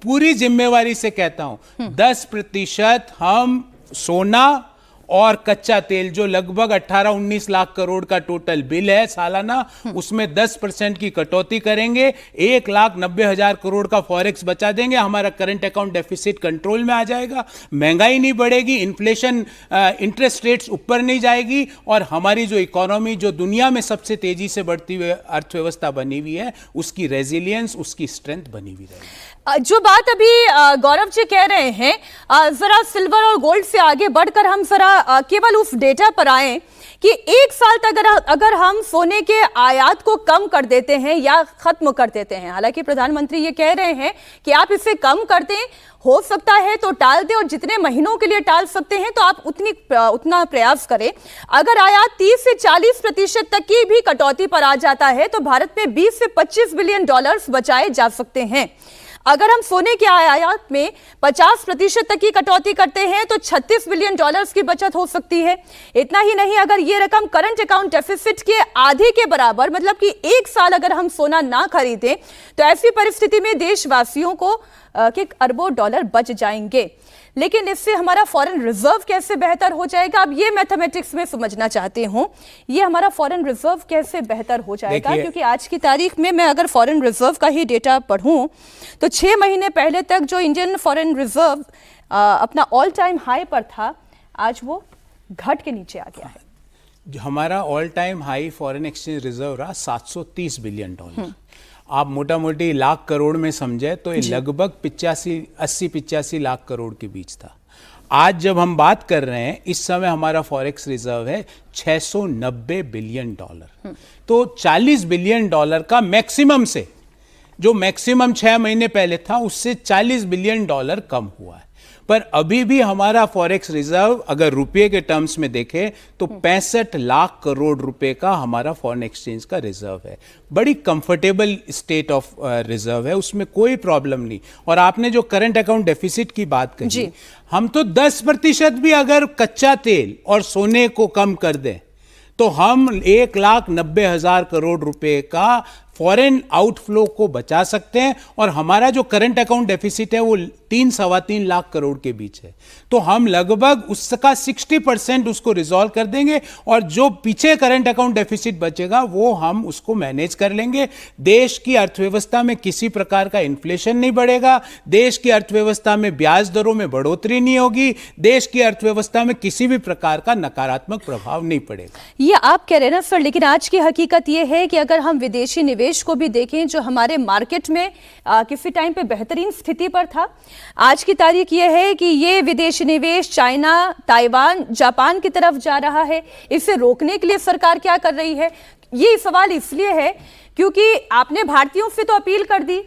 पूरी जिम्मेवारी से कहता हूं 10% हम सोना और कच्चा तेल, जो लगभग 18-19 लाख करोड़ का टोटल बिल है सालाना, उसमें 10% की कटौती करेंगे। 1,90,000 करोड़ का फॉरेक्स बचा देंगे। हमारा करंट अकाउंट डेफिसिट कंट्रोल में आ जाएगा, महंगाई नहीं बढ़ेगी, इन्फ्लेशन, इंटरेस्ट रेट्स ऊपर नहीं जाएगी, और हमारी जो इकोनॉमी, जो दुनिया में सबसे तेजी से बढ़ती हुई अर्थव्यवस्था बनी हुई है, उसकी रेजिलियंस, उसकी स्ट्रेंथ बनी हुई रहेगी। जो बात अभी गौरव जी कह रहे हैं, जरा सिल्वर और गोल्ड से आगे बढ़कर हम जरा केवल उस डेटा पर आए कि एक साल तक अगर हम सोने के आयात को कम कर देते हैं या खत्म कर देते हैं, हालांकि प्रधानमंत्री ये कह रहे हैं कि आप इसे कम कर दें, हो सकता है तो टाल दें, और जितने महीनों के लिए टाल सकते हैं तो आप उतना प्रयास करें। अगर आयात 30 से 40% तक की भी कटौती पर आ जाता है तो भारत में 20 से 25 बिलियन डॉलर्स बचाए जा सकते हैं। अगर हम सोने के आयात में 50% तक की कटौती करते हैं तो 36 बिलियन डॉलर्स की बचत हो सकती है। इतना ही नहीं, अगर ये रकम करंट अकाउंट डेफिसिट के आधे के बराबर, मतलब कि एक साल अगर हम सोना ना खरीदें, तो ऐसी परिस्थिति में देशवासियों को अरबों डॉलर बच जाएंगे। लेकिन इससे हमारा फॉरेन रिजर्व कैसे बेहतर हो जाएगा, अब ये मैथमेटिक्स में समझना चाहती हूं, ये हमारा फॉरेन रिजर्व कैसे बेहतर हो जाएगा? क्योंकि आज की तारीख में मैं अगर फॉरेन रिजर्व का ही डेटा पढ़ूं तो 6 महीने पहले तक जो इंडियन फॉरेन रिजर्व अपना ऑल टाइम हाई पर था, आज वो घट के नीचे आ गया है। हमारा all time high foreign exchange reserve रहा 730 बिलियन डॉलर। आप मोटा मोटी लाख करोड़ में समझे तो ये लगभग 80-85 लाख करोड़ के बीच था। आज जब हम बात कर रहे हैं, इस समय हमारा फॉरेक्स रिजर्व है 690 बिलियन डॉलर। तो 40 बिलियन डॉलर का मैक्सिमम से, जो मैक्सिमम 6 महीने पहले था, उससे 40 बिलियन डॉलर कम हुआ है। पर अभी भी हमारा फॉरेक्स रिजर्व अगर रुपये के टर्म्स में देखें तो 65 लाख करोड़ रुपए का हमारा फॉरेन एक्सचेंज का रिजर्व है। बड़ी कंफर्टेबल स्टेट ऑफ रिजर्व है, उसमें कोई प्रॉब्लम नहीं। और आपने जो करंट अकाउंट डेफिसिट की बात कही, हम तो 10% भी अगर कच्चा तेल और सोने को कम कर दें तो हम 1,90,000 करोड़ रुपए का फॉरेन आउटफ्लो को बचा सकते हैं, और हमारा जो करंट अकाउंट डेफिसिट है वो 3-3.25 लाख करोड़ के बीच है। तो हम लगभग उसका 60% उसको रिजॉल्व कर देंगे, और जो पीछे करंट अकाउंट डेफिसिट बचेगा वो हम उसको मैनेज कर लेंगे। देश की अर्थव्यवस्था में किसी प्रकार का इन्फ्लेशन नहीं बढ़ेगा, देश की अर्थव्यवस्था में ब्याज दरों में बढ़ोतरी नहीं होगी, देश की अर्थव्यवस्था में किसी भी प्रकार का नकारात्मक प्रभाव नहीं पड़ेगा। ये आप कह रहे हैं ना सर, लेकिन आज की हकीकत ये है कि अगर हम विदेशी निवेश को भी देखें, जो हमारे मार्केट में किसी टाइम पे बेहतरीन स्थिति पर था, आज की तारीख ये है कि ये विदेशी निवेश चाइना, ताइवान, जापान की तरफ जा रहा है। इसे रोकने के लिए सरकार क्या कर रही है? ये सवाल इसलिए है क्योंकि आपने भारतीयों से तो अपील कर दी,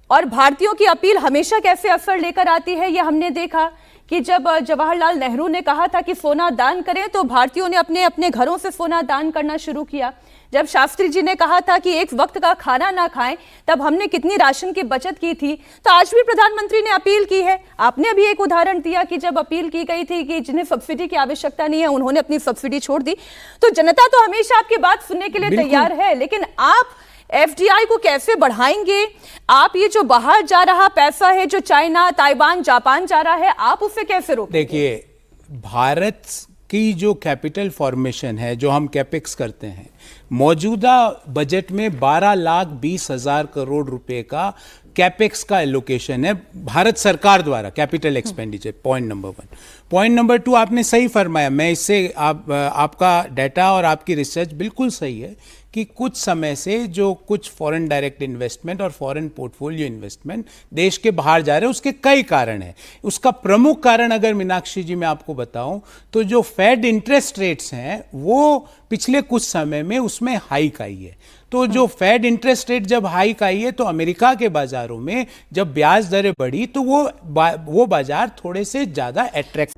और भारतीयों की अपील हमेशा कैसे असर लेकर आती है, ये हमने देखा कि जब जवाहरलाल नेहरू ने कहा था कि सोना दान करें, तो भारतीयों ने अपने अपने घरों से सोना दान करना शुरू किया। जब शास्त्री जी ने कहा था कि एक वक्त का खाना ना खाएं, तब हमने कितनी राशन की बचत की थी। तो आज भी प्रधानमंत्री ने अपील की है। आपने अभी एक उदाहरण दिया कि जब अपील की गई थी कि जिन्हें सब्सिडी की आवश्यकता नहीं है, उन्होंने अपनी सब्सिडी छोड़ दी। तो जनता तो हमेशा आपकी बात सुनने के लिए तैयार है, लेकिन आप एफडीआई को कैसे बढ़ाएंगे? आप ये जो बाहर जा रहा पैसा है, जो चाइना, ताइवान, जापान जा रहा है, आप उसे कैसे रोकेंगे? देखिए, भारत की जो कैपिटल फॉर्मेशन है, जो हम कैपेक्स करते हैं, मौजूदा बजट में 12,20,000 करोड़ रुपए का कैपेक्स का एलोकेशन है भारत सरकार द्वारा, capital expenditure. Point number 1। Point number 2, आपने सही फरमाया, मैं इससे आपका डाटा और आपकी रिसर्च बिल्कुल सही है कि कुछ समय से जो कुछ फॉरेन डायरेक्ट इन्वेस्टमेंट और फॉरेन पोर्टफोलियो इन्वेस्टमेंट देश के बाहर जा रहे हैं। उसके कई कारण हैं। उसका प्रमुख कारण अगर मीनाक्षी जी मैं आपको बताऊं तो जो फेड इंटरेस्ट रेट्स हैं वो पिछले कुछ समय में उसमें हाइक आई है। तो जो फेड इंटरेस्ट रेट जब हाइक आई है तो अमेरिका के बाजारों में जब ब्याज दरें बढ़ी तो वो बाजार थोड़े से ज़्यादा अट्रैक्ट